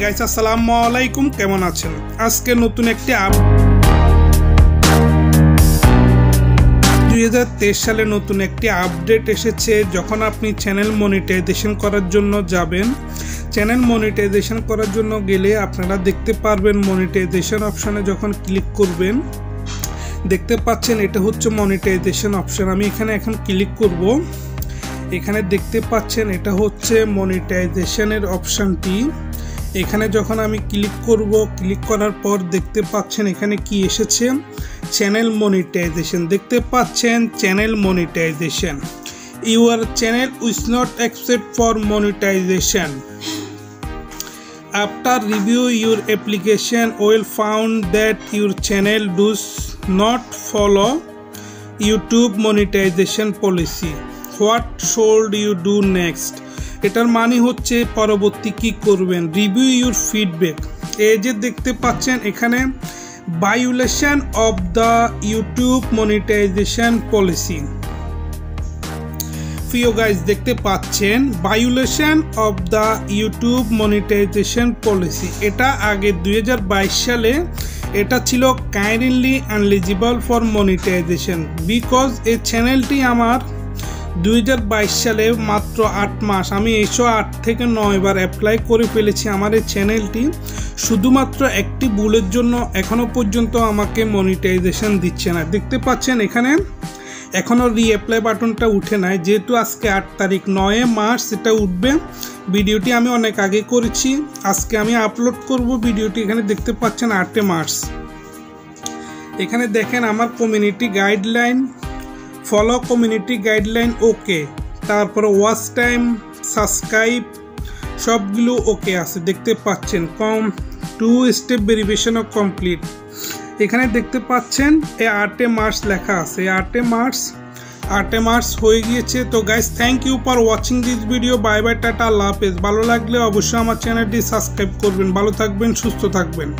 Guys আসসালামু আলাইকুম, কেমন আছেন? আজকে নতুন একটি 2023 সালে নতুন একটি আপডেট এসেছে। যখন আপনি চ্যানেল মনিটাইজেশন করার জন্য যাবেন, চ্যানেল মনিটাইজেশন করার জন্য গেলে আপনারা দেখতে পারবেন মনিটাইজেশন অপশানে যখন ক্লিক করবেন দেখতে পাচ্ছেন এটা হচ্ছে মনিটাইজেশন অপশান। আমি এখানে এখন ক্লিক করব। এখানে দেখতে পাচ্ছেন এটা হচ্ছে মনিটাইজেশনের অপশানটি। এখানে যখন আমি ক্লিক করব, ক্লিক করার পর দেখতে পাচ্ছেন এখানে কি এসেছে, চ্যানেল মনিটাইজেশন। দেখতে পাচ্ছেন channel monetization, your channel was not accept for monetization. After review your application will found that your channel does not follow YouTube monetization policy. What should you do next? এটার মানে হচ্ছে পরবর্তী কি করবেন। Review your feedback. এই যে দেখতে পাচ্ছেন এখানে violation of the YouTube monetization policy. প্রিয় গাইজ দেখতে পাচ্ছেন violation of the YouTube monetization policy. এটা আগে 2022 সালে এটা ছিল kindly uneligible for monetization because এই চ্যানেলটি আমার 2022 সালে মাত্র 8 মাস, আমি 108 থেকে 9 বার অ্যাপ্লাই করে ফেলেছি। আমার এই চ্যানেলটি শুধুমাত্র একটি ভুলের জন্য এখনও পর্যন্ত আমাকে মনিটাইজেশন দিচ্ছে না। দেখতে পাচ্ছেন এখানে এখনও রিঅ্যাপ্লাই বাটনটা উঠে নাই, যেহেতু আজকে 8 তারিখ, 9 মার্চ এটা উঠবে। ভিডিওটি আমি অনেক আগে করেছি, আজকে আমি আপলোড করব ভিডিওটি। এখানে দেখতে পাচ্ছেন 8 মার্চ। এখানে দেখেন আমার community guideline, follow community guideline okay, তারপরে ওয়াচ টাইম, সাবস্ক্রাইব সবগুলো ওকে আছে। দেখতে পাচ্ছেন 2 স্টেপ ভেরিফিকেশন অফ কমপ্লিট। এখানে দেখতে পাচ্ছেন এই 8 মার্চ লেখা আছে, 8 মার্চ হয়ে গিয়েছে। তো guys thank you for watching this video. Bye bye, টাটা, আল্লাহ হাফেজ। ভালো লাগলে অবশ্যই আমার চ্যানেলটি সাবস্ক্রাইব করবেন। ভালো থাকবেন, সুস্থ থাকবেন।